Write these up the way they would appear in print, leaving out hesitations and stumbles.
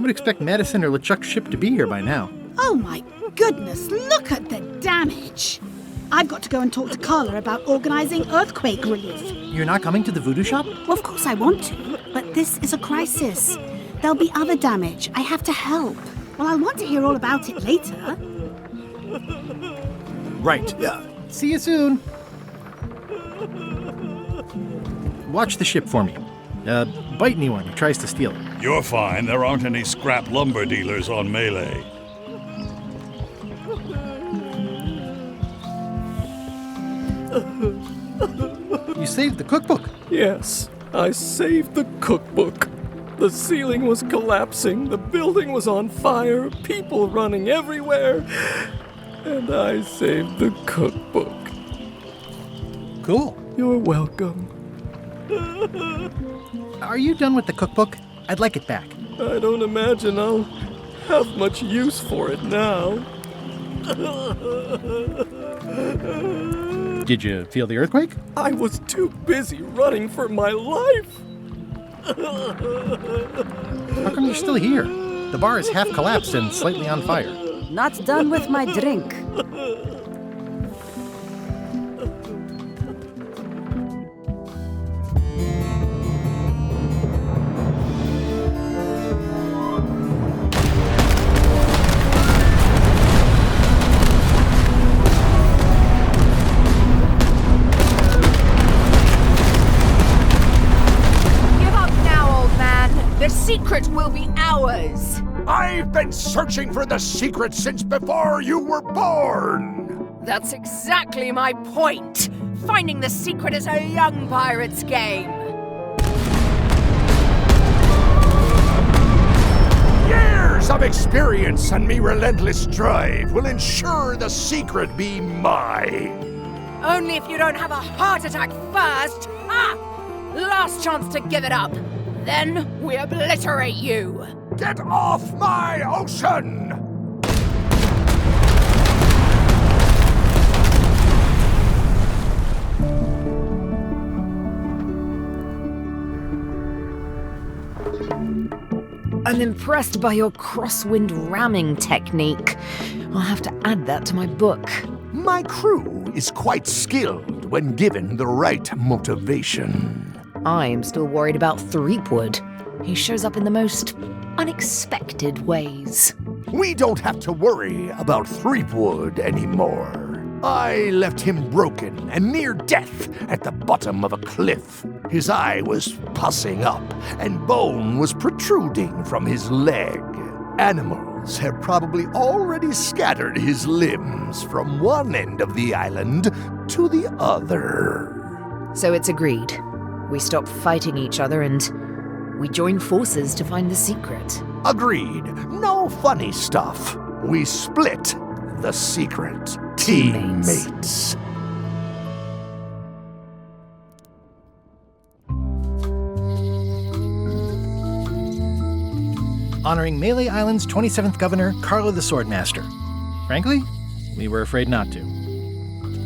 would expect Madison or LeChuck's ship to be here by now. Oh my goodness, look at the damage. I've got to go and talk to Carla about organising earthquake relief. You're not coming to the voodoo shop? Well, of course I want to, but this is a crisis. There'll be other damage. I have to help. Well, I'll want to hear all about it later. Right. See you soon. Watch the ship for me. Bite anyone who tries to steal it. You're fine. There aren't any scrap lumber dealers on Melee. You saved the cookbook. Yes, I saved the cookbook. The ceiling was collapsing, the building was on fire, people running everywhere, and I saved the cookbook. Cool. You're welcome. Are you done with the cookbook? I'd like it back. I don't imagine I'll have much use for it now. Did you feel the earthquake? I was too busy running for my life. How come you're still here? The bar is half collapsed and slightly on fire. Not done with my drink. The secret will be ours. I've been searching for the secret since before you were born. That's exactly my point. Finding the secret is a young pirate's game. Years of experience and me relentless drive will ensure the secret be mine. Only if you don't have a heart attack first. Last chance to give it up. Then we obliterate you. Get off my ocean! I'm impressed by your crosswind ramming technique. I'll have to add that to my book. My crew is quite skilled when given the right motivation. I'm still worried about Threepwood. He shows up in the most unexpected ways. We don't have to worry about Threepwood anymore. I left him broken and near death at the bottom of a cliff. His eye was pussing up, and bone was protruding from his leg. Animals have probably already scattered his limbs from one end of the island to the other. So it's agreed. We stop fighting each other and we join forces to find the secret. Agreed. No funny stuff. We split the secret. Teammates. Honoring Melee Island's 27th governor, Carla the Swordmaster. Frankly, we were afraid not to.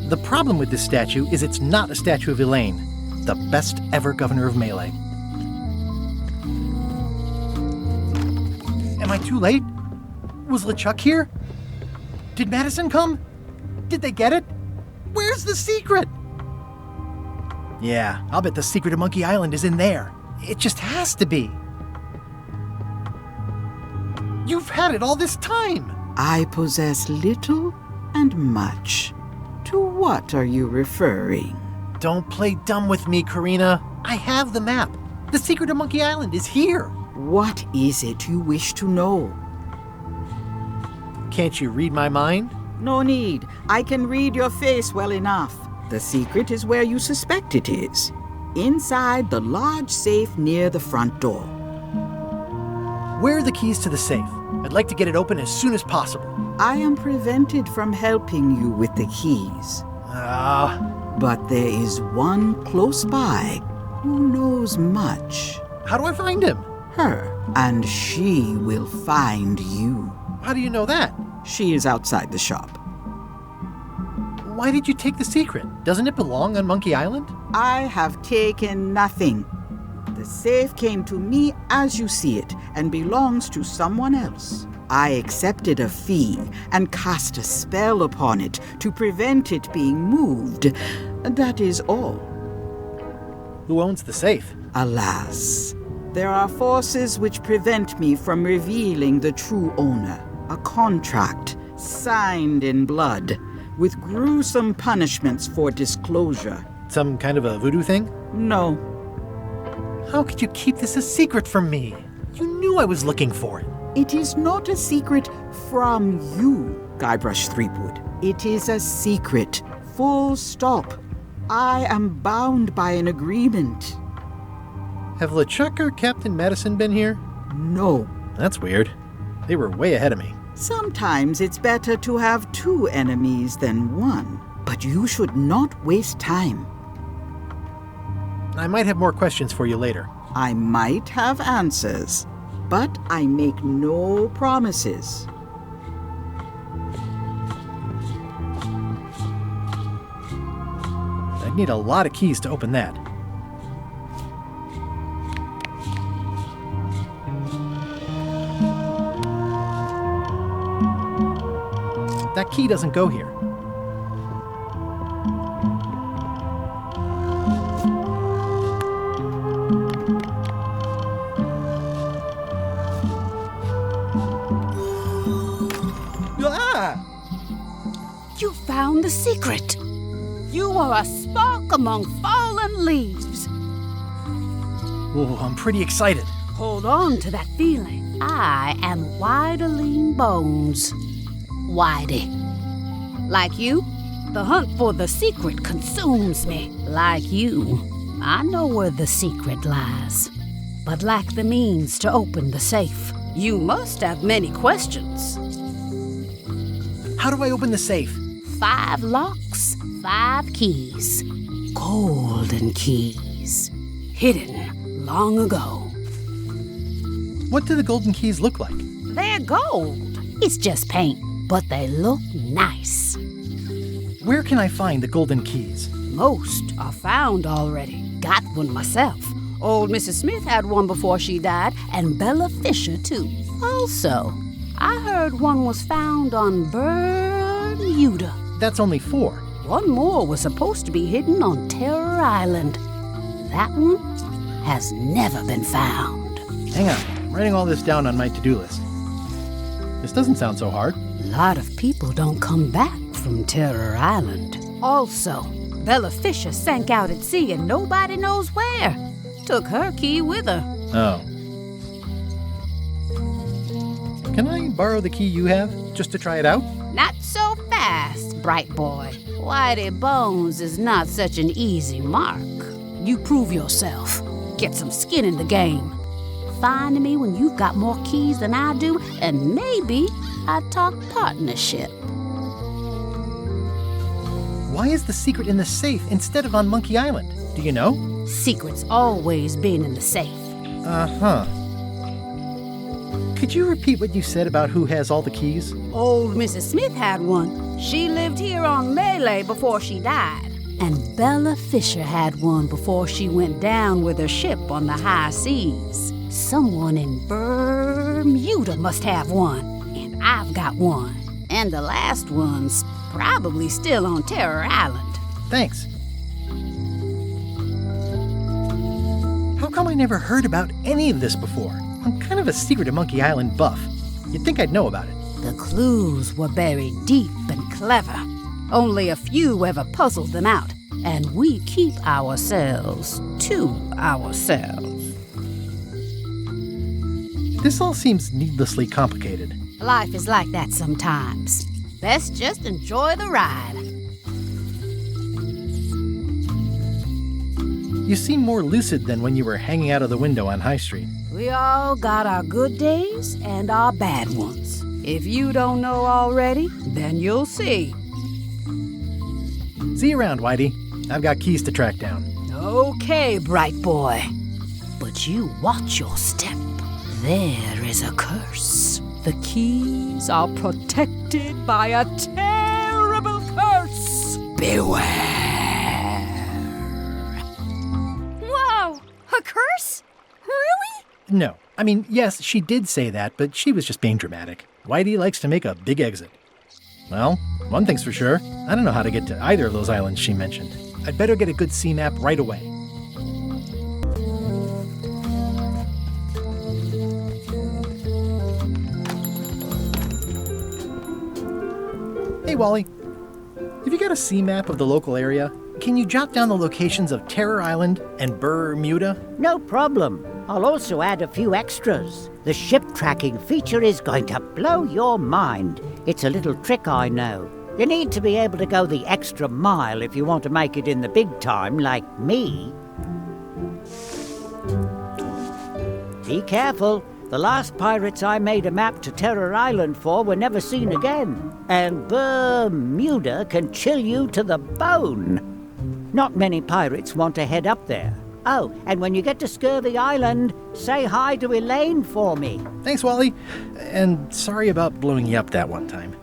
The problem with this statue is it's not a statue of Elaine, the best ever governor of Melee. Am I too late? Was LeChuck here? Did Madison come? Did they get it? Where's the secret? Yeah, I'll bet the secret of Monkey Island is in there. It just has to be. You've had it all this time. I possess little and much. To what are you referring? Don't play dumb with me, Karina. I have the map. The secret of Monkey Island is here. What is it you wish to know? Can't you read my mind? No need. I can read your face well enough. The secret is where you suspect it is. Inside the large safe near the front door. Where are the keys to the safe? I'd like to get it open as soon as possible. I am prevented from helping you with the keys. But there is one close by who knows much. How do I find him? Her, and she will find you. How do you know that? She is outside the shop. Why did you take the secret? Doesn't it belong on Monkey Island? I have taken nothing. The safe came to me as you see it and belongs to someone else. I accepted a fee and cast a spell upon it to prevent it being moved. That is all. Who owns the safe? Alas, there are forces which prevent me from revealing the true owner. A contract signed in blood with gruesome punishments for disclosure. Some kind of a voodoo thing? No. How could you keep this a secret from me? You knew I was looking for it. It is not a secret from you, Guybrush Threepwood. It is a secret. Full stop. I am bound by an agreement. Have LeChuck or Captain Madison been here? No. That's weird. They were way ahead of me. Sometimes it's better to have two enemies than one. But you should not waste time. I might have more questions for you later. I might have answers, but I make no promises. I'd need a lot of keys to open that. That key doesn't go here. You found the secret. You are a spark among fallen leaves. Oh, I'm pretty excited. Hold on to that feeling. I am Whiteling Bones. Whitey. Like you, the hunt for the secret consumes me. Like you, I know where the secret lies, but lack the means to open the safe. You must have many questions. How do I open the safe? 5 locks, 5 keys. Golden keys. Hidden long ago. What do the golden keys look like? They're gold. It's just paint, but they look nice. Where can I find the golden keys? Most are found already. Got one myself. Old Mrs. Smith had one before she died, and Bella Fisher, too. Also, I heard one was found on Bermuda. That's only 4. One more was supposed to be hidden on Terror Island. That one has never been found. Hang on, I'm writing all this down on my to-do list. This doesn't sound so hard. A lot of people don't come back from Terror Island. Also, Bella Fisher sank out at sea and nobody knows where. Took her key with her. Oh. Can I borrow the key you have, just to try it out? Not so fast, bright boy. Whitey Bones is not such an easy mark. You prove yourself. Get some skin in the game. Find me when you've got more keys than I do, and maybe I'd talk partnership. Why is the secret in the safe instead of on Monkey Island? Do you know? Secret's always been in the safe. Uh-huh. Could you repeat what you said about who has all the keys? Old Mrs. Smith had one. She lived here on Melee before she died. And Bella Fisher had one before she went down with her ship on the high seas. Someone in Bermuda must have one. And I've got one. And the last one's probably still on Terror Island. Thanks. How come I never heard about any of this before? I'm kind of a secret of Monkey Island buff. You'd think I'd know about it. The clues were buried deep and clever. Only a few ever puzzled them out, and we keep ourselves to ourselves. This all seems needlessly complicated. Life is like that sometimes. Best just enjoy the ride. You seem more lucid than when you were hanging out of the window on High Street. We all got our good days and our bad ones. If you don't know already, then you'll see. See you around, Whitey. I've got keys to track down. Okay, bright boy. But you watch your step. There is a curse. The keys are protected by a terrible curse. Beware. Whoa! A curse? No. I mean, yes, she did say that, but she was just being dramatic. Whitey likes to make a big exit. Well, one thing's for sure. I don't know how to get to either of those islands she mentioned. I'd better get a good sea map right away. Hey, Wally. Have you got a sea map of the local area? Can you jot down the locations of Terror Island and Bermuda? No problem. I'll also add a few extras. The ship tracking feature is going to blow your mind. It's a little trick, I know. You need to be able to go the extra mile if you want to make it in the big time, like me. Be careful. The last pirates I made a map to Terror Island for were never seen again. And Bermuda can chill you to the bone. Not many pirates want to head up there. Oh, and when you get to Scurvy Island, say hi to Elaine for me. Thanks, Wally. And sorry about blowing you up that one time.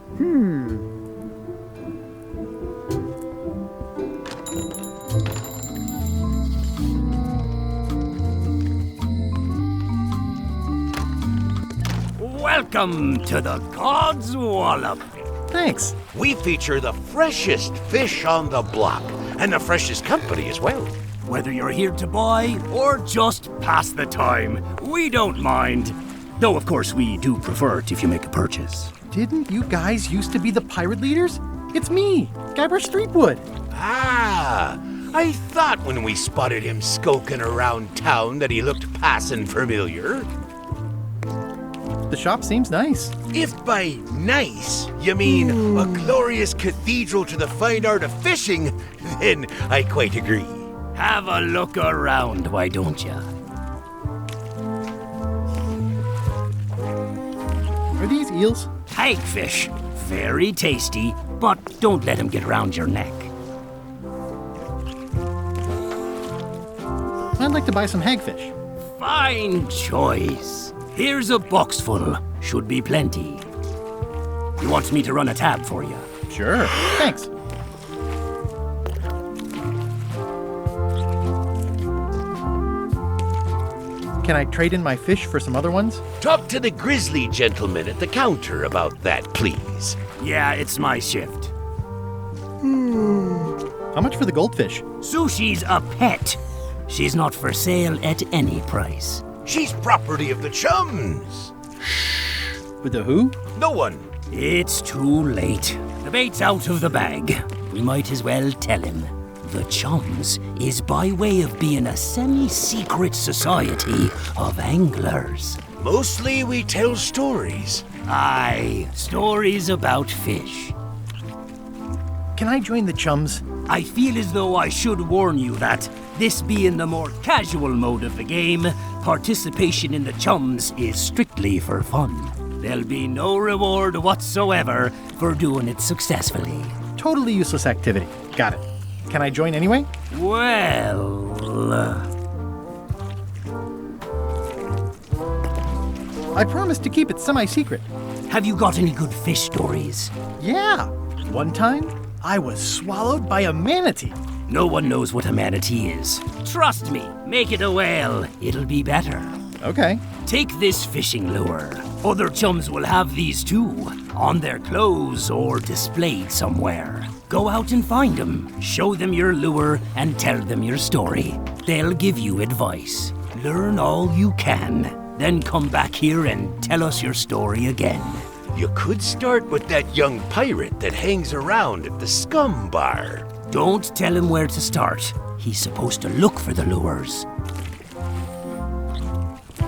Welcome to the God's Wallop. Thanks. We feature the freshest fish on the block, and the freshest company as well. Whether you're here to buy or just pass the time, we don't mind. Though, of course, we do prefer it if you make a purchase. Didn't you guys used to be the pirate leaders? It's me, Guybrush Threepwood. Ah, I thought when we spotted him skulking around town that he looked passing familiar. The shop seems nice. If by nice you mean a glorious cathedral to the fine art of fishing, then I quite agree. Have a look around, why don't ya? Are these eels? Hagfish. Very tasty, but don't let him get around your neck. I'd like to buy some hagfish. Fine choice. Here's a box full. Should be plenty. You want me to run a tab for you? Sure. Thanks. Can I trade in my fish for some other ones? Talk to the grizzly gentleman at the counter about that, please. Yeah, it's my shift. How much for the goldfish? Sushi's a pet. She's not for sale at any price. She's property of the chums. With the who? No one. It's too late. The bait's out of the bag. We might as well tell him. The Chums is by way of being a semi-secret society of anglers. Mostly we tell stories. Aye, stories about fish. Can I join the chums? I feel as though I should warn you that, this being the more casual mode of the game, participation in the Chums is strictly for fun. There'll be no reward whatsoever for doing it successfully. Totally useless activity. Got it. Can I join anyway? Well... I promised to keep it semi-secret. Have you got any good fish stories? Yeah. One time, I was swallowed by a manatee. No one knows what a manatee is. Trust me, make it a whale. It'll be better. Okay. Take this fishing lure. Other chums will have these too, on their clothes or displayed somewhere. Go out and find them, show them your lure, and tell them your story. They'll give you advice. Learn all you can, then come back here and tell us your story again. You could start with that young pirate that hangs around at the Scum Bar. Don't tell him where to start. He's supposed to look for the lures.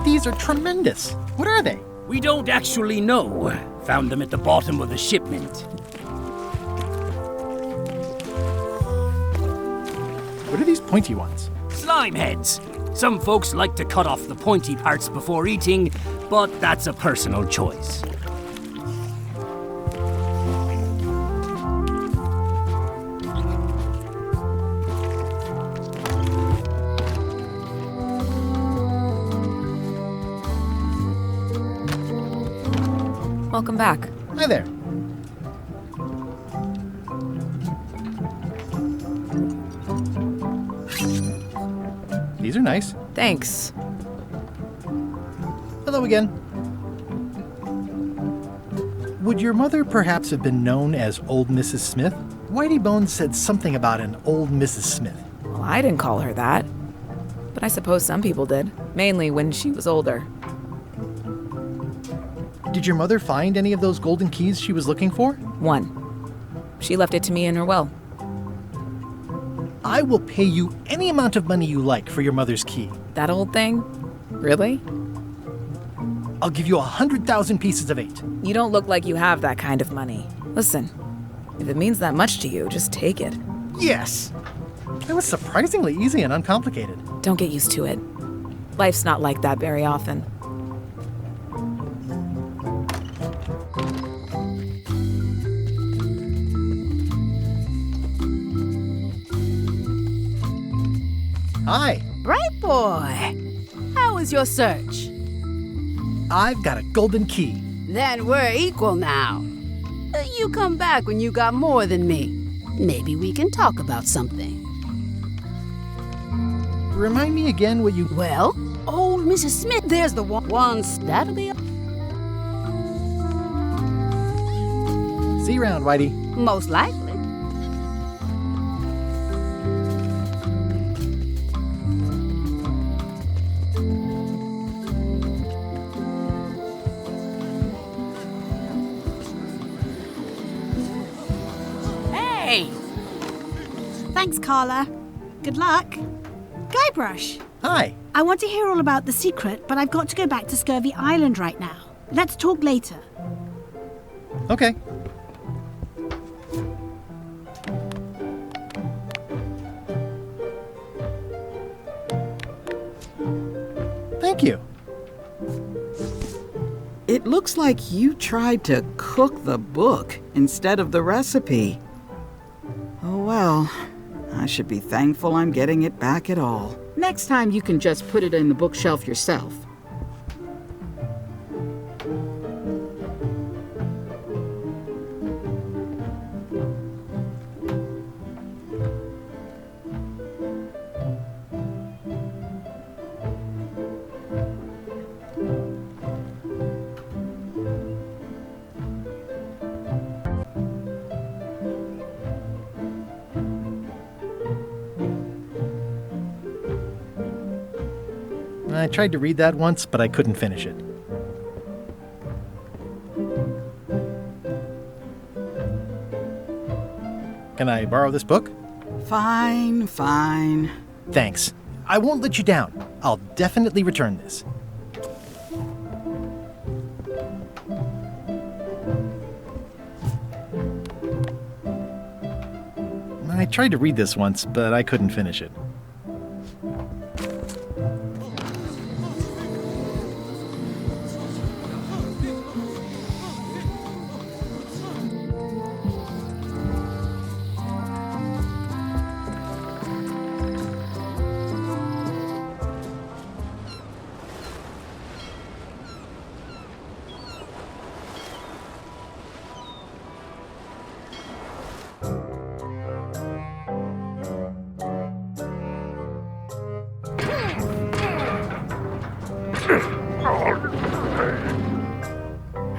These are tremendous. What are they? We don't actually know. Found them at the bottom of the shipment. What are these pointy ones? Slime heads. Some folks like to cut off the pointy parts before eating, but that's a personal choice. Welcome back. Hi there. These are nice. Thanks. Hello again. Would your mother perhaps have been known as Old Mrs. Smith? Whitey Bones said something about an Old Mrs. Smith. Well, I didn't call her that. But I suppose some people did, mainly when she was older. Did your mother find any of those golden keys she was looking for? One. She left it to me in her will. I will pay you any amount of money you like for your mother's key. That old thing? Really? I'll give you 100,000 pieces of 8. You don't look like you have that kind of money. Listen, if it means that much to you, just take it. Yes! It was surprisingly easy and uncomplicated. Don't get used to it. Life's not like that very often. Hi. Bright boy. How was your search? I've got a golden key. Then we're equal now. You come back when you got more than me. Maybe we can talk about something. Remind me again what you... Well, old Mrs. Smith, there's the one. That'll be... See you around, Whitey. Most likely. Hey! Thanks, Carla. Good luck. Guybrush. Hi. I want to hear all about the secret, but I've got to go back to Scurvy Island right now. Let's talk later. Okay. Thank you. It looks like you tried to cook the book instead of the recipe. Oh well, I should be thankful I'm getting it back at all. Next time you can just put it in the bookshelf yourself. I tried to read that once, but I couldn't finish it. Can I borrow this book? Fine, fine. Thanks. I won't let you down. I'll definitely return this. I tried to read this once, but I couldn't finish it.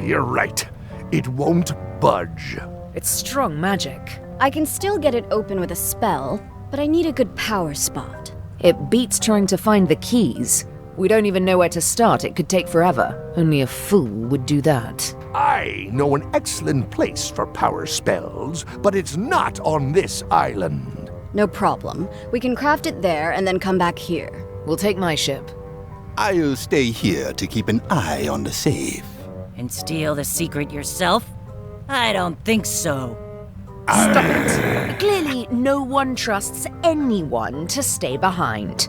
You're right. It won't budge. It's strong magic. I can still get it open with a spell, but I need a good power spot. It beats trying to find the keys. We don't even know where to start. It could take forever. Only a fool would do that. I know an excellent place for power spells, but it's not on this island. No problem. We can craft it there and then come back here. We'll take my ship. I'll stay here to keep an eye on the safe. And steal the secret yourself? I don't think so. Stop it. Clearly, no one trusts anyone to stay behind.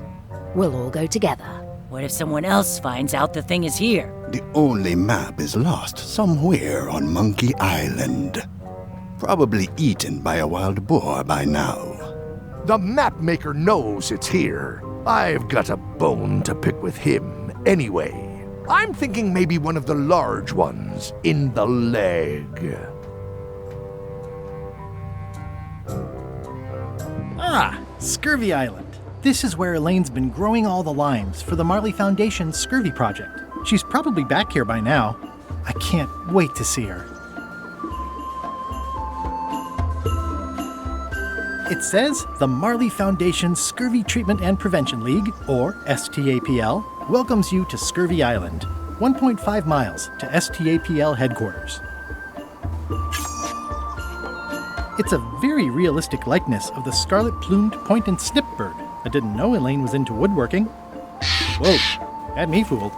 We'll all go together. What if someone else finds out the thing is here? The only map is lost somewhere on Monkey Island. Probably eaten by a wild boar by now. The map maker knows it's here. I've got a bone to pick with him anyway. I'm thinking maybe one of the large ones in the leg. Ah, Scurvy Island. This is where Elaine's been growing all the limes for the Marley Foundation's Scurvy project. She's probably back here by now. I can't wait to see her. It says the Marley Foundation Scurvy Treatment and Prevention League, or STAPL, welcomes you to Scurvy Island, 1.5 miles to STAPL headquarters. It's a very realistic likeness of the scarlet-plumed point and snip bird. I didn't know Elaine was into woodworking. Whoa, had me fooled.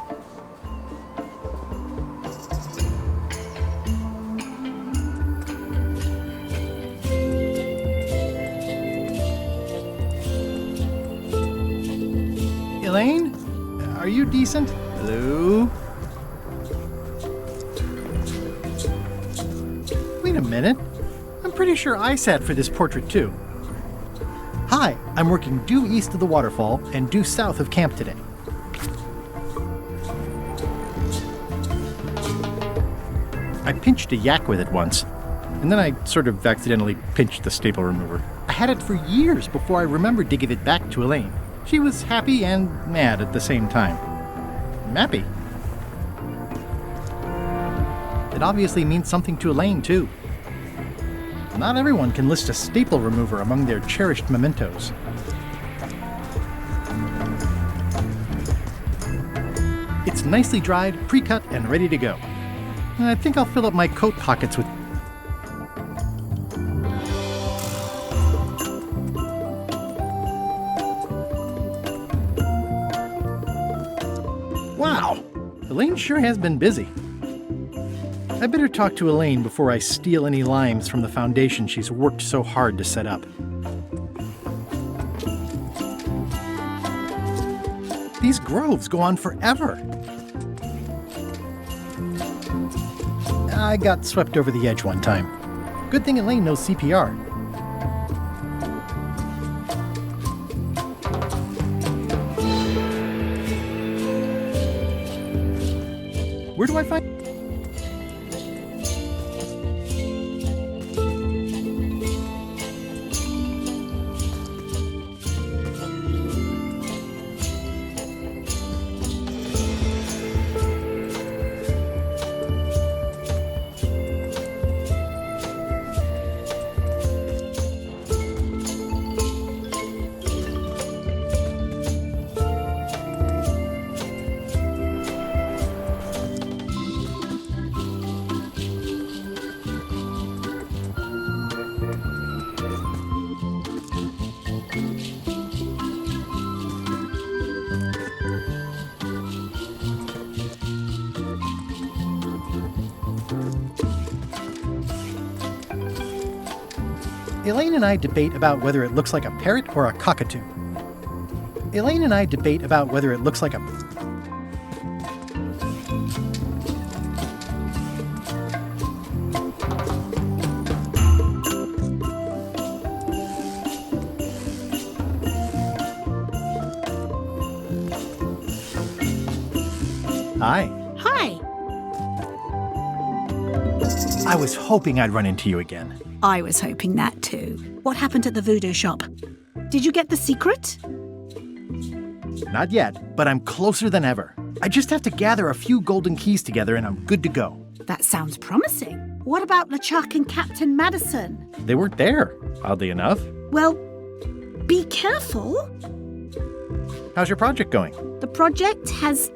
Elaine? Are you decent? Hello? Wait a minute. I'm pretty sure I sat for this portrait too. Hi, I'm working due east of the waterfall and due south of camp today. I pinched a yak with it once, and then I sort of accidentally pinched the staple remover. I had it for years before I remembered to give it back to Elaine. She was happy and mad at the same time. Mappy. It obviously means something to Elaine, too. Not everyone can list a staple remover among their cherished mementos. It's nicely dried, pre-cut, and ready to go. I think I'll fill up my coat pockets with... Wow! Elaine sure has been busy. I better talk to Elaine before I steal any limes from the foundation she's worked so hard to set up. These groves go on forever. I got swept over the edge one time. Good thing Elaine knows CPR. Where do I find... Elaine and I debate about whether it looks like a parrot or a cockatoo. Elaine and I debate about whether it looks like a... Hi. Hi. I was hoping I'd run into you again. I was hoping that too. What happened at the voodoo shop? Did you get the secret? Not yet, but I'm closer than ever. I just have to gather a few golden keys together and I'm good to go. That sounds promising. What about LeChuck and Captain Madison? They weren't there, oddly enough. Well, be careful. How's your project going? The project has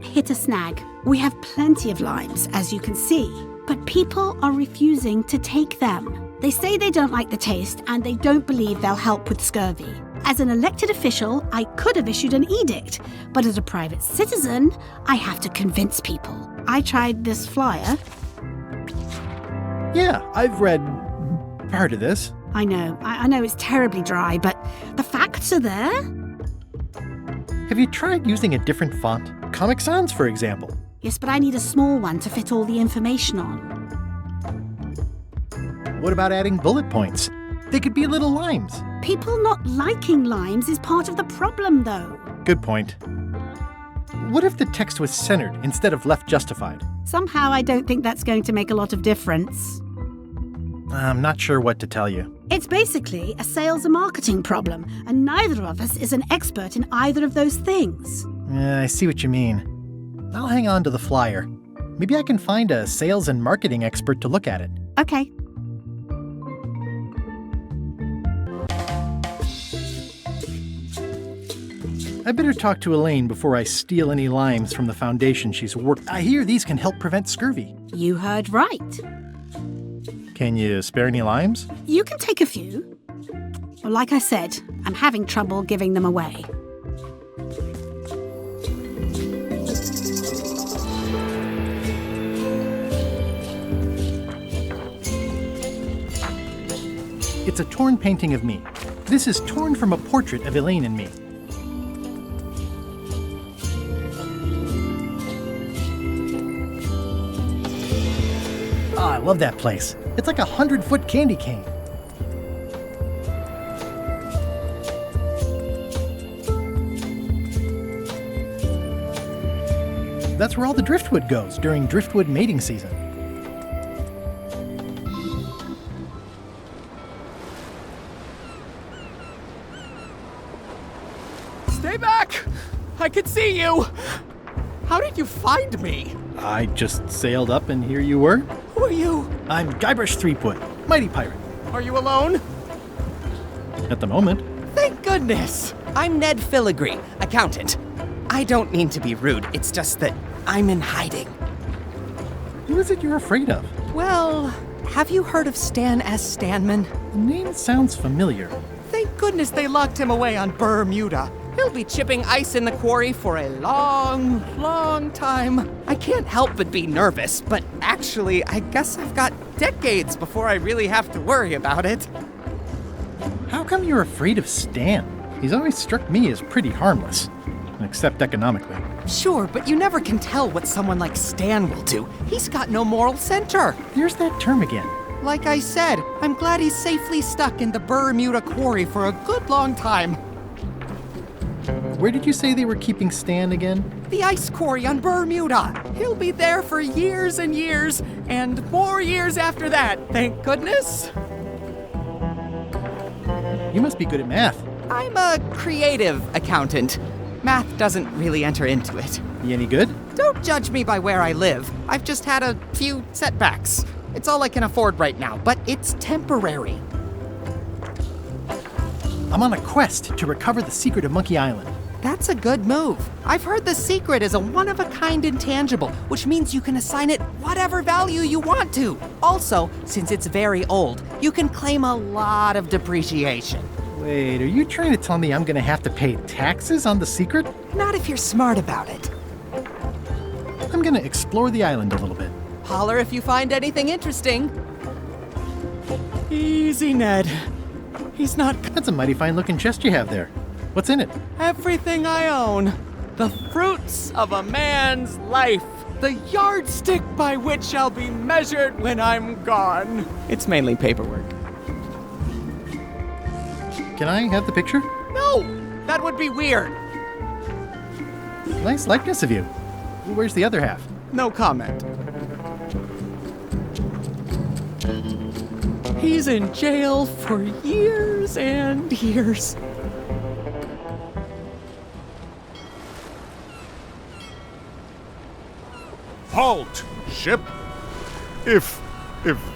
hit a snag. We have plenty of limes, as you can see, but people are refusing to take them. They say they don't like the taste and they don't believe they'll help with scurvy. As an elected official, I could have issued an edict, but as a private citizen, I have to convince people. I tried this flyer. Yeah, I've read part of this. I know it's terribly dry, but the facts are there. Have you tried using a different font? Comic Sans, for example. Yes, but I need a small one to fit all the information on. What about adding bullet points? They could be little limes. People not liking limes is part of the problem, though. Good point. What if the text was centered instead of left justified? Somehow I don't think that's going to make a lot of difference. I'm not sure what to tell you. It's basically a sales and marketing problem, and neither of us is an expert in either of those things. I see what you mean. I'll hang on to the flyer. Maybe I can find a sales and marketing expert to look at it. Okay. I better talk to Elaine before I steal any limes from the foundation she's worked. I hear these can help prevent scurvy. You heard right. Can you spare any limes? You can take a few. Well, like I said, I'm having trouble giving them away. It's a torn painting of me. This is torn from a portrait of Elaine and me. Oh, I love that place. It's like a 100-foot candy cane. That's where all the driftwood goes during driftwood mating season. Stay back! I can see you! How did you find me? I just sailed up and here you were. Who are you? I'm Guybrush Threepwood, mighty pirate. Are you alone? At the moment. Thank goodness! I'm Ned Filigree, accountant. I don't mean to be rude, it's just that I'm in hiding. Who is it you're afraid of? Well, have you heard of Stan S. Stanman? The name sounds familiar. Thank goodness they locked him away on Bermuda. He'll be chipping ice in the quarry for a long, long time. I can't help but be nervous, but actually, I guess I've got decades before I really have to worry about it. How come you're afraid of Stan? He's always struck me as pretty harmless, except economically. Sure, but you never can tell what someone like Stan will do. He's got no moral center. Here's that term again. Like I said, I'm glad he's safely stuck in the Bermuda quarry for a good long time. Where did you say they were keeping Stan again? The ice quarry on Bermuda. He'll be there for years and years, and more years after that, thank goodness. You must be good at math. I'm a creative accountant. Math doesn't really enter into it. You any good? Don't judge me by where I live. I've just had a few setbacks. It's all I can afford right now, but it's temporary. I'm on a quest to recover the secret of Monkey Island. That's a good move. I've heard the secret is a one-of-a-kind intangible, which means you can assign it whatever value you want to. Also, since it's very old, you can claim a lot of depreciation. Wait, are you trying to tell me I'm gonna have to pay taxes on the secret? Not if you're smart about it. I'm gonna explore the island a little bit. Holler if you find anything interesting. Easy, Ned. He's not... That's a mighty fine-looking chest you have there. What's in it? Everything I own. The fruits of a man's life. The yardstick by which I'll be measured when I'm gone. It's mainly paperwork. Can I have the picture? No! That would be weird. Nice likeness of you. Where's the other half? No comment. He's in jail for years and years. Halt, ship! If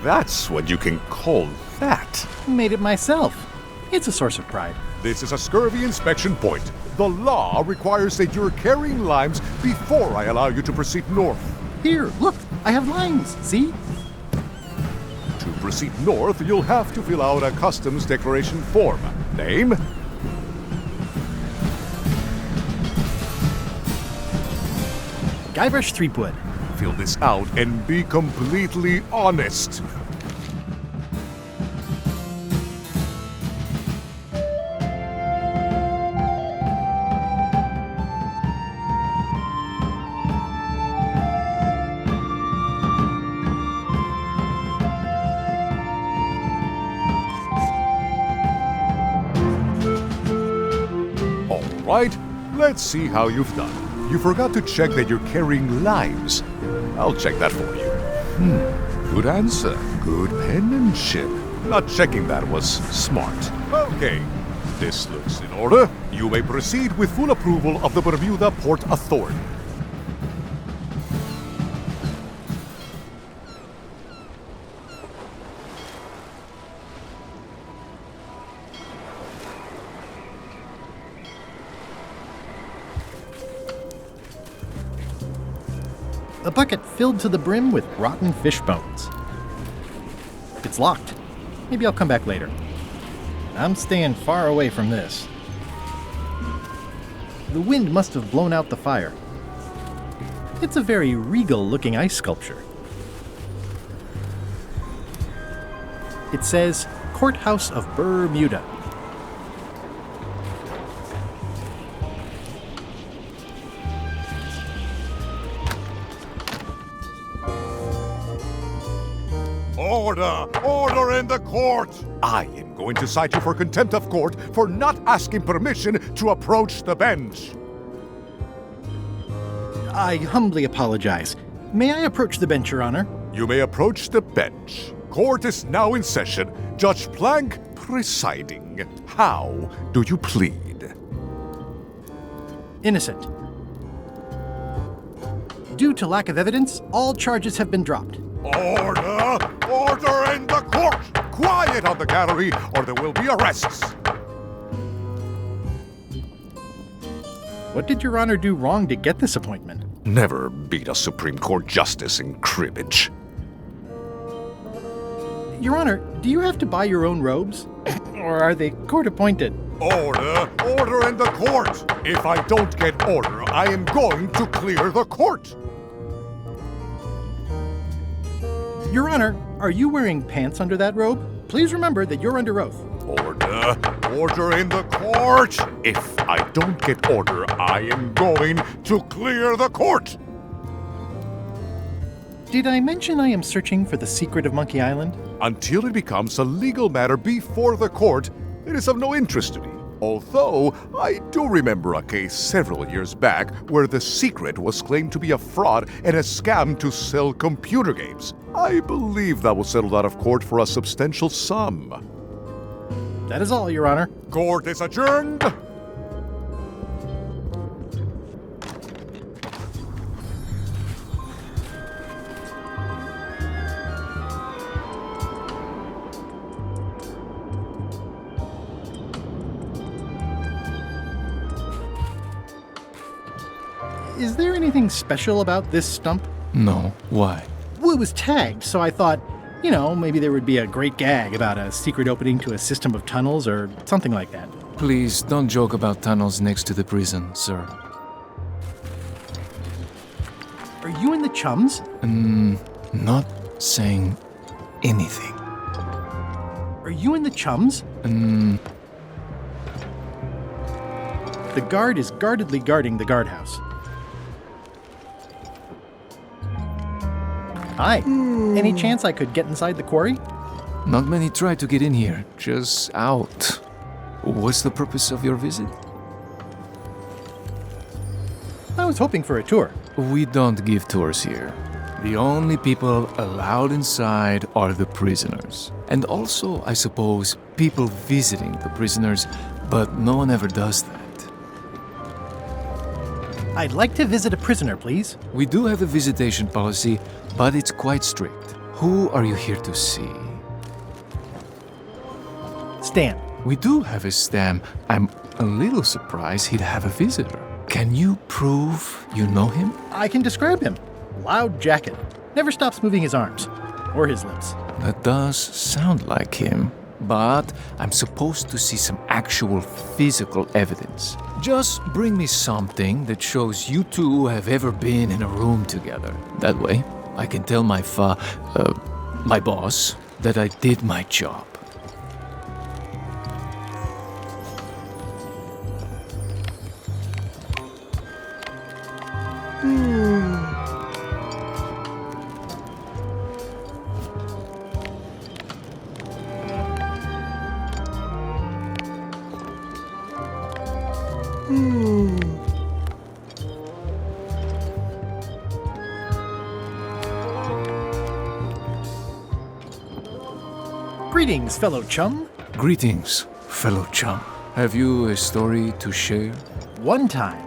that's what you can call that. Made it myself. It's a source of pride. This is a scurvy inspection point. The law requires that you're carrying limes before I allow you to proceed north. Here, look, I have limes, see? To proceed north, you'll have to fill out a customs declaration form. Name? Guybrush Threepwood. Fill this out and be completely honest. All right, let's see how you've done. You forgot to check that you're carrying limes. I'll check that for you. Good answer. Good penmanship. Not checking that was smart. Okay, this looks in order. You may proceed with full approval of the Bermuda Port Authority. A bucket filled to the brim with rotten fish bones. It's locked. Maybe I'll come back later. I'm staying far away from this. The wind must have blown out the fire. It's a very regal-looking ice sculpture. It says, Courthouse of AVerMedia. Order! Order in the court! I am going to cite you for contempt of court for not asking permission to approach the bench. I humbly apologize. May I approach the bench, Your Honor? You may approach the bench. Court is now in session. Judge Plank presiding. How do you plead? Innocent. Due to lack of evidence, all charges have been dropped. Order! Order in the court! Quiet on the gallery, or there will be arrests! What did Your Honor do wrong to get this appointment? Never beat a Supreme Court justice in cribbage. Your Honor, do you have to buy your own robes? Or are they court-appointed? Order! Order in the court! If I don't get order, I am going to clear the court! Your Honor, are you wearing pants under that robe? Please remember that you're under oath. Order! Order in the court! If I don't get order, I am going to clear the court! Did I mention I am searching for the secret of Monkey Island? Until it becomes a legal matter before the court, it is of no interest to me. Although, I do remember a case several years back where the secret was claimed to be a fraud and a scam to sell computer games. I believe that was settled out of court for a substantial sum. That is all, Your Honor. Court is adjourned! Is there anything special about this stump? No. Why? Well, it was tagged, so I thought, maybe there would be a great gag about a secret opening to a system of tunnels or something like that. Please, don't joke about tunnels next to the prison, sir. Are you in the chums? Not saying anything. Are you in the chums? The guard is guardedly guarding the guardhouse. Hi. Any chance I could get inside the quarry? Not many try to get in here, just out. What's the purpose of your visit? I was hoping for a tour. We don't give tours here. The only people allowed inside are the prisoners. And also, I suppose, people visiting the prisoners, but no one ever does that. I'd like to visit a prisoner, please. We do have a visitation policy, but it's quite strict. Who are you here to see? Stan. We do have a Stan. I'm a little surprised he'd have a visitor. Can you prove you know him? I can describe him. Loud jacket. Never stops moving his arms. Or his lips. That does sound like him. But I'm supposed to see some actual physical evidence. Just bring me something that shows you two have ever been in a room together. That way, I can tell my boss that I did my job. Greetings, fellow chum. Greetings, fellow chum. Have you a story to share? One time.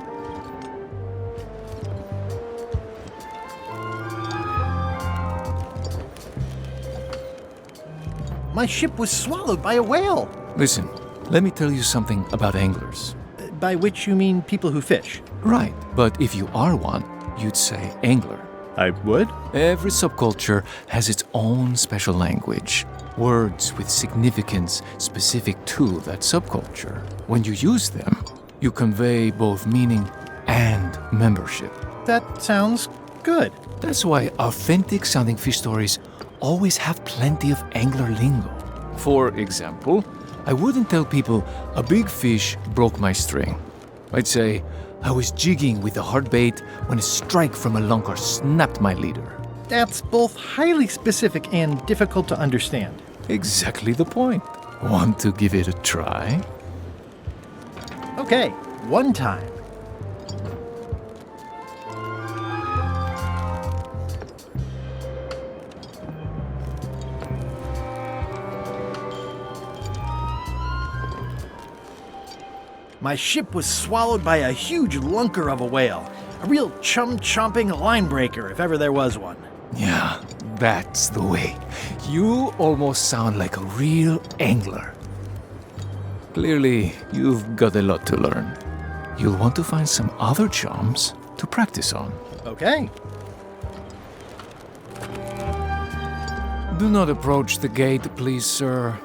My ship was swallowed by a whale. Listen, let me tell you something about anglers. By which you mean people who fish? Right, but if you are one, you'd say angler. I would. Every subculture has its own special language. Words with significance specific to that subculture. When you use them, you convey both meaning and membership. That sounds good. That's why authentic sounding fish stories always have plenty of angler lingo. For example, I wouldn't tell people a big fish broke my string. I'd say I was jigging with a hard bait when a strike from a lunker snapped my leader. That's both highly specific and difficult to understand. Exactly the point. Want to give it a try? Okay, one time. My ship was swallowed by a huge lunker of a whale. A real chum-chomping line breaker, if ever there was one. Yeah, that's the way. You almost sound like a real angler. Clearly, you've got a lot to learn. You'll want to find some other chums to practice on. Okay. Do not approach the gate, please, sir.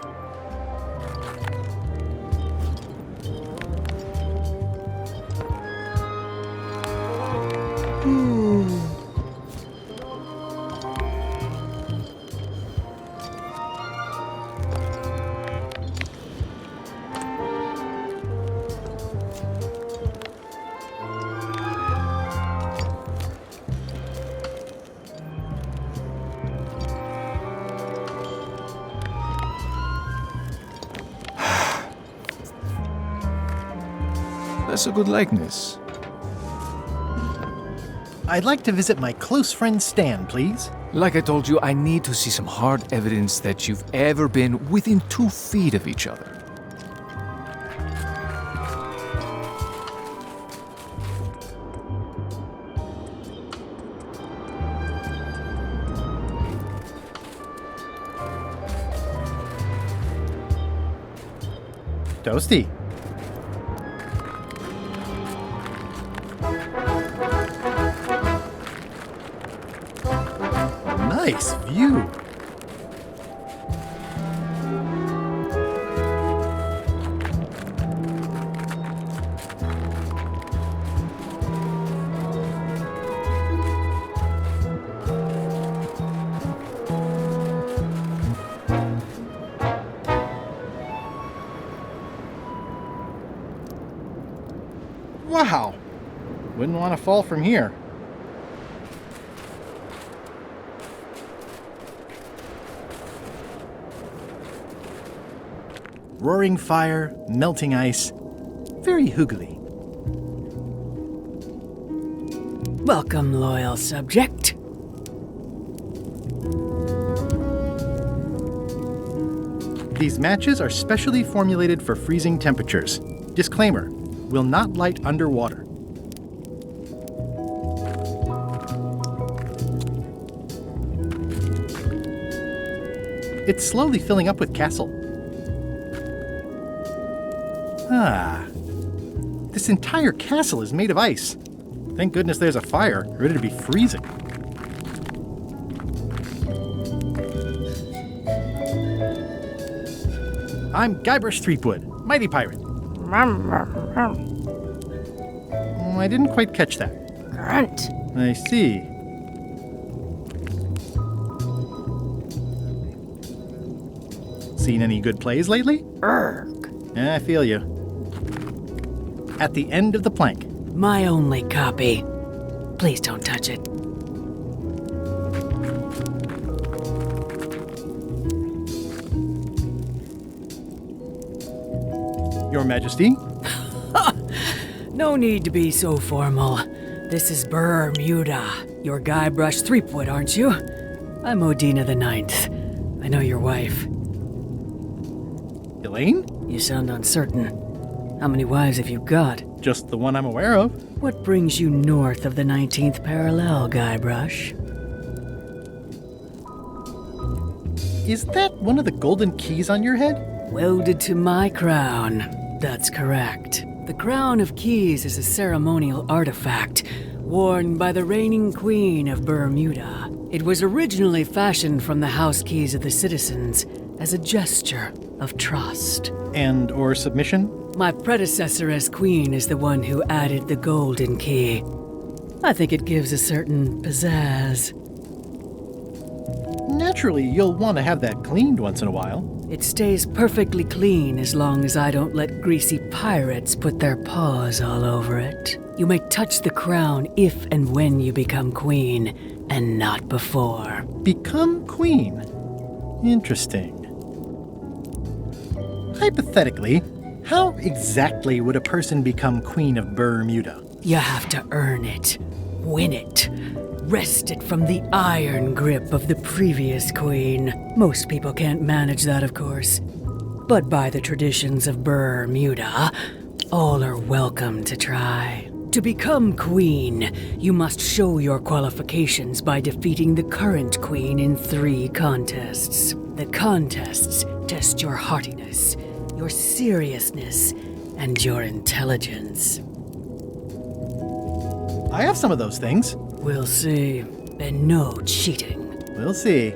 That's a good likeness. I'd like to visit my close friend Stan, please. Like I told you, I need to see some hard evidence that you've ever been within 2 feet of each other. Toasty. Nice view. Wow. Wouldn't want to fall from here. Roaring fire, melting ice, very hoogly. Welcome, loyal subject. These matches are specially formulated for freezing temperatures. Disclaimer, will not light underwater. It's slowly filling up with castle. Ah, this entire castle is made of ice. Thank goodness there's a fire, ready to be freezing. I'm Guybrush Threepwood, mighty pirate. I didn't quite catch that. Grunt. I see. Seen any good plays lately? Erg. I feel you. At the end of the plank. My only copy. Please don't touch it. Your Majesty? No need to be so formal. This is AVerMedia. You're Guybrush Threepwood, aren't you? I'm Odina the Ninth. I know your wife. Elaine? You sound uncertain. How many wives have you got? Just the one I'm aware of. What brings you north of the 19th parallel, Guybrush? Is that one of the golden keys on your head? Welded to my crown. That's correct. The Crown of Keys is a ceremonial artifact worn by the reigning queen of Bermuda. It was originally fashioned from the house keys of the citizens as a gesture of trust. And or submission? My predecessor as queen is the one who added the golden key. I think it gives a certain pizzazz. Naturally, you'll want to have that cleaned once in a while. It stays perfectly clean as long as I don't let greasy pirates put their paws all over it. You may touch the crown if and when you become queen, and not before. Become queen? Interesting. Hypothetically, how exactly would a person become queen of Bermuda? You have to earn it, win it, wrest it from the iron grip of the previous queen. Most people can't manage that, of course. But by the traditions of Bermuda, all are welcome to try. To become queen, you must show your qualifications by defeating the current queen in 3 contests. The contests test your heartiness, your seriousness, and your intelligence. I have some of those things. We'll see. And no cheating. We'll see.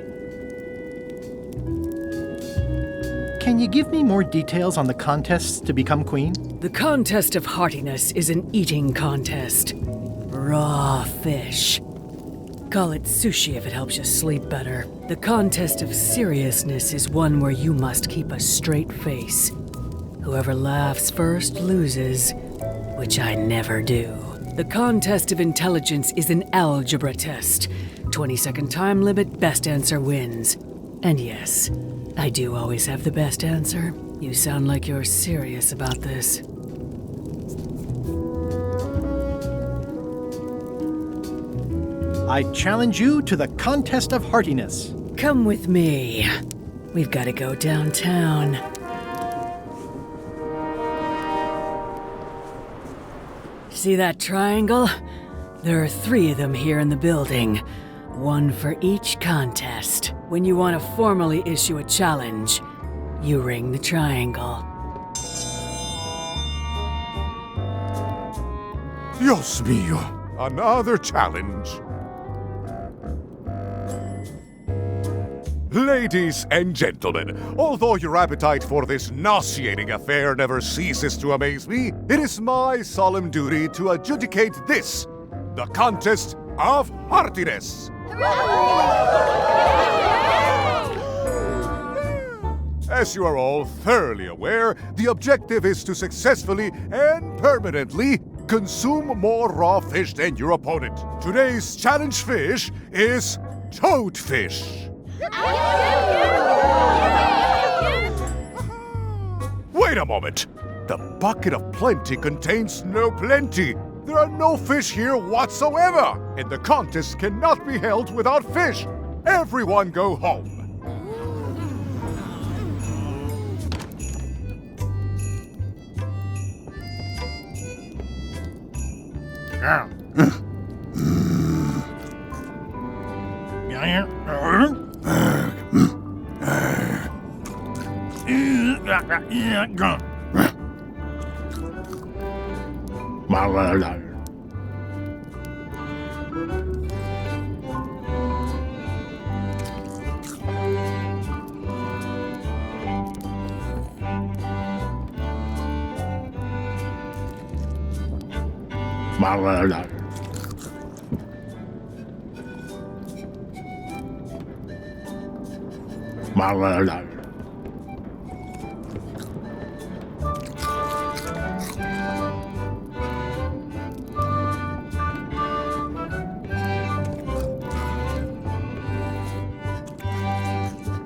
Can you give me more details on the contests to become queen? The contest of heartiness is an eating contest. Raw fish. Call it sushi if it helps you sleep better. The contest of seriousness is one where you must keep a straight face. Whoever laughs first loses, which I never do. The contest of intelligence is an algebra test. 20-second time limit, best answer wins. And yes, I do always have the best answer. You sound like you're serious about this. I challenge you to the contest of heartiness. Come with me. We've got to go downtown. See that triangle? There are 3 of them here in the building. 1 for each contest. When you want to formally issue a challenge, you ring the triangle. Dios mío, another challenge. Ladies and gentlemen, although your appetite for this nauseating affair never ceases to amaze me, it is my solemn duty to adjudicate this, the contest of heartiness. As you are all thoroughly aware, the objective is to successfully and permanently consume more raw fish than your opponent. Today's challenge fish is toadfish. Wait a moment! The bucket of plenty contains no plenty. There are no fish here whatsoever, and the contest cannot be held without fish. Everyone go home.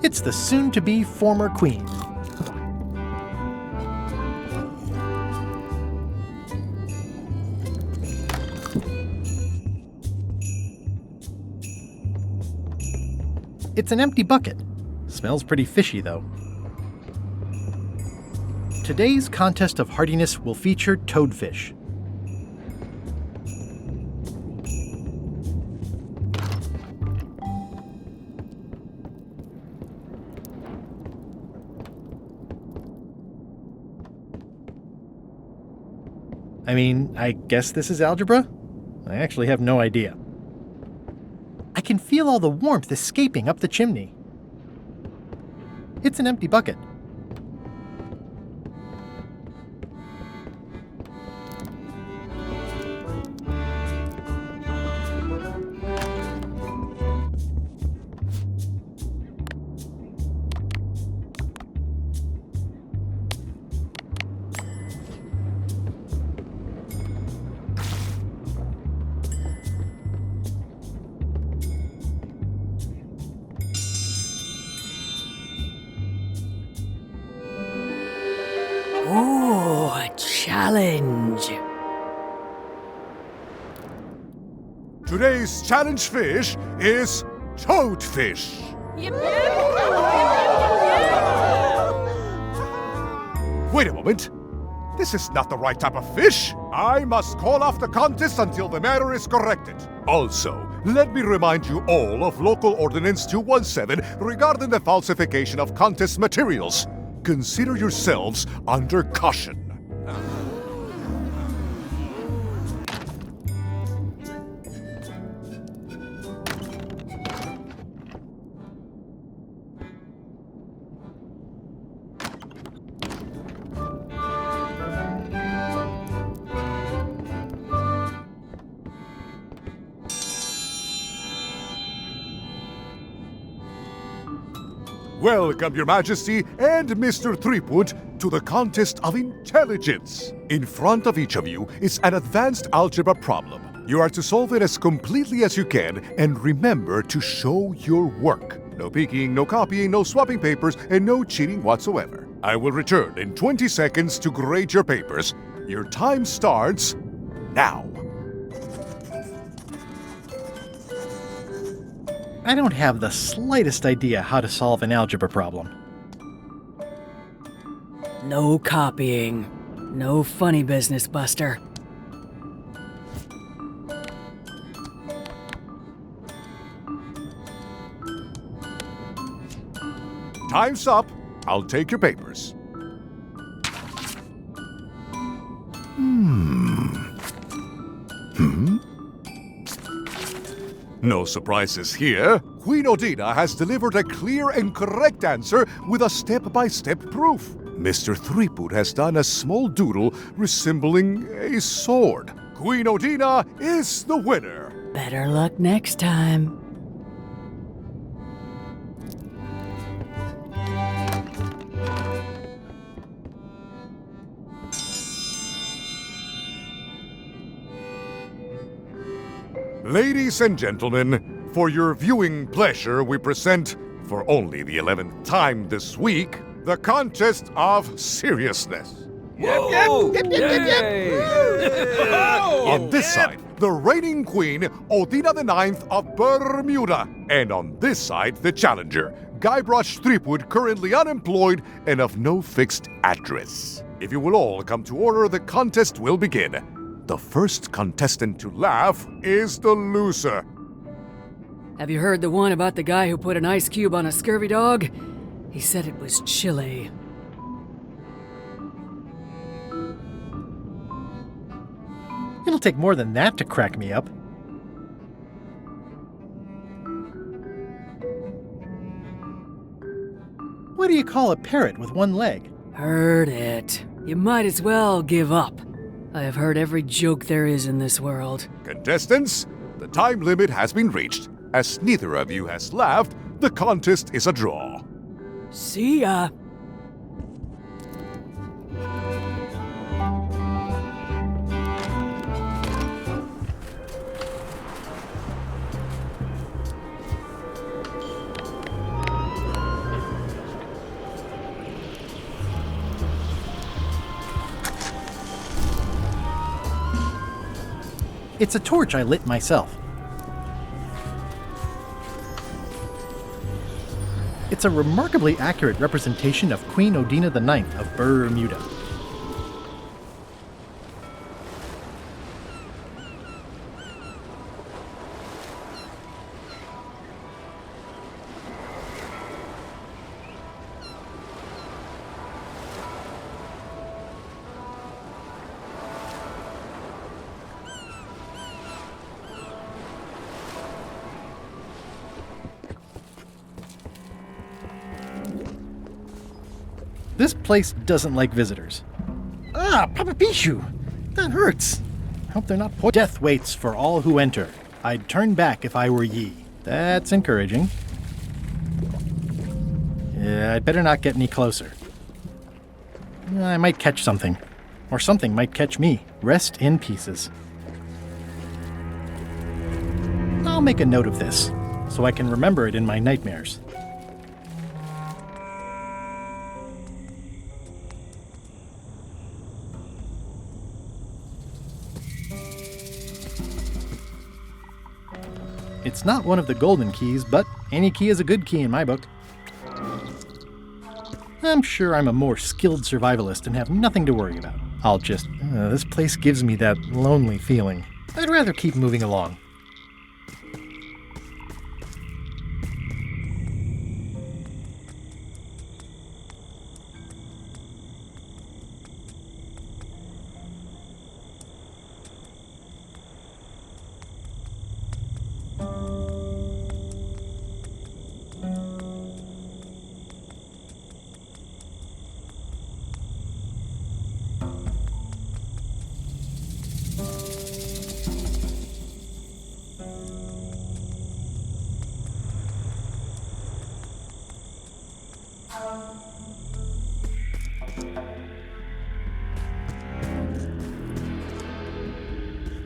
It's the soon-to-be former queen. It's an empty bucket. Smells pretty fishy, though. Today's contest of heartiness will feature toadfish. I mean, I guess this is algebra? I actually have no idea. I can feel all the warmth escaping up the chimney. It's an empty bucket. Ooh, a challenge. Today's challenge fish is toadfish. Wait a moment. This is not the right type of fish. I must call off the contest until the matter is corrected. Also, let me remind you all of Local Ordinance 217 regarding the falsification of contest materials. Consider yourselves under caution. Welcome, Your Majesty and Mr. Threepwood, to the contest of intelligence. In front of each of you is an advanced algebra problem. You are to solve it as completely as you can, and remember to show your work. No peeking, no copying, no swapping papers, and no cheating whatsoever. I will return in 20 seconds to grade your papers. Your time starts now. I don't have the slightest idea how to solve an algebra problem. No copying. No funny business, Buster. Time's up. I'll take your papers. No surprises here. Queen Odina has delivered a clear and correct answer with a step-by-step proof. Mr. Threepwood has done a small doodle resembling a sword. Queen Odina is the winner. Better luck next time. Ladies and gentlemen, for your viewing pleasure, we present, for only the 11th time this week, the contest of seriousness. On this side, the reigning queen, Odina IX of Bermuda. And on this side, the challenger, Guybrush Threepwood, currently unemployed and of no fixed address. If you will all come to order, the contest will begin. The first contestant to laugh is the loser. Have you heard the one about the guy who put an ice cube on a scurvy dog? He said it was chilly. It'll take more than that to crack me up. What do you call a parrot with one leg? Heard it. You might as well give up. I have heard every joke there is in this world. Contestants, the time limit has been reached. As neither of you has laughed, the contest is a draw. See ya. It's a torch I lit myself. It's a remarkably accurate representation of Queen Odina IX of Bermuda. This place doesn't like visitors. Ah, Papa Pichu! That hurts. Hope they're not Death waits for all who enter. I'd turn back if I were ye. That's encouraging. Yeah, I'd better not get any closer. I might catch something. Or something might catch me. Rest in pieces. I'll make a note of this, so I can remember it in my nightmares. It's not one of the golden keys, but any key is a good key in my book. I'm sure I'm a more skilled survivalist and have nothing to worry about. I'll just... this place gives me that lonely feeling. I'd rather keep moving along.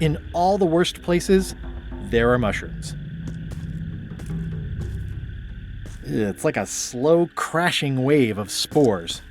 In all the worst places, there are mushrooms. It's like a slow crashing wave of spores.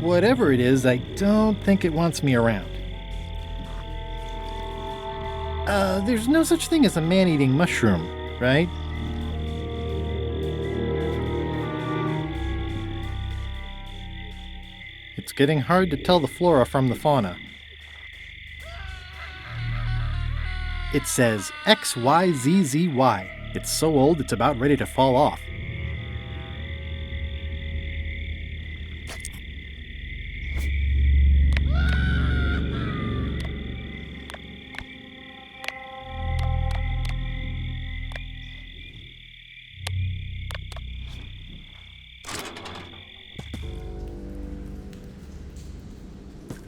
Whatever it is, I don't think it wants me around. There's no such thing as a man-eating mushroom, right? It's getting hard to tell the flora from the fauna. It says XYZZY. It's so old it's about ready to fall off.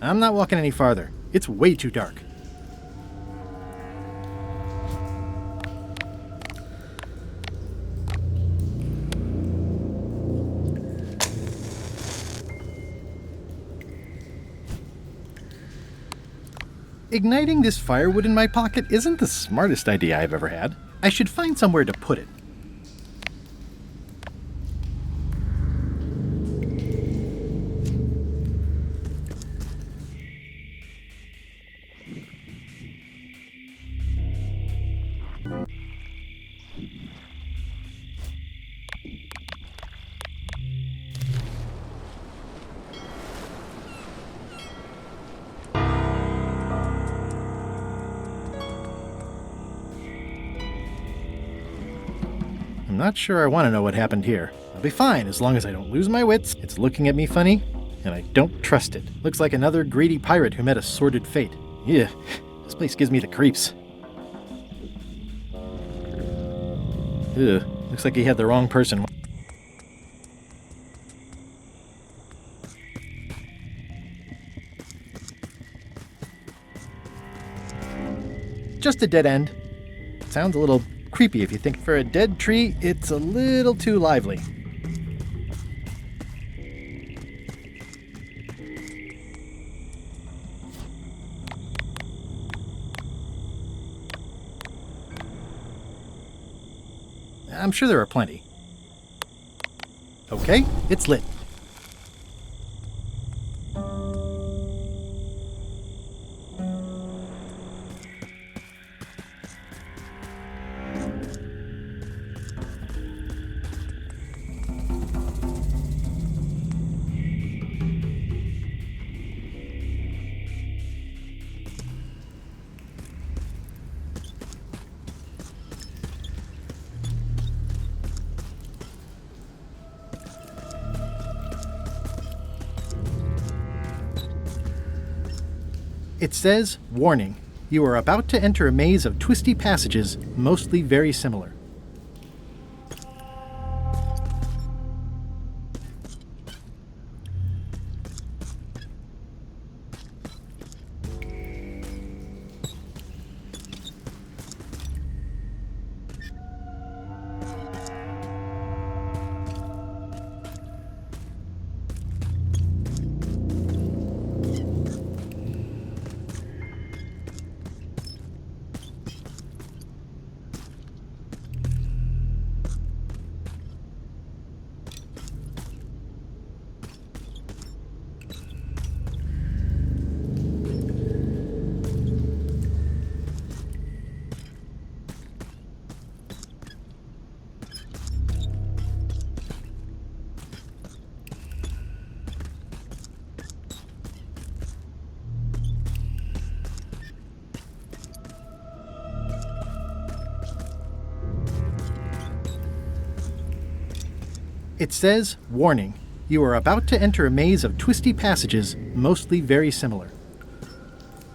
I'm not walking any farther. It's way too dark. Igniting this firewood in my pocket isn't the smartest idea I've ever had. I should find somewhere to put it. I'm not sure I want to know what happened here. I'll be fine as long as I don't lose my wits. It's looking at me funny, and I don't trust it. Looks like another greedy pirate who met a sordid fate. Yeah, this place gives me the creeps. Ugh, looks like he had the wrong person. Just a dead end. Sounds a little creepy if you think. For a dead tree, it's a little too lively. I'm sure there are plenty. Okay, it's lit. It says, "Warning, you are about to enter a maze of twisty passages, mostly very similar." It says, "Warning, you are about to enter a maze of twisty passages, mostly very similar."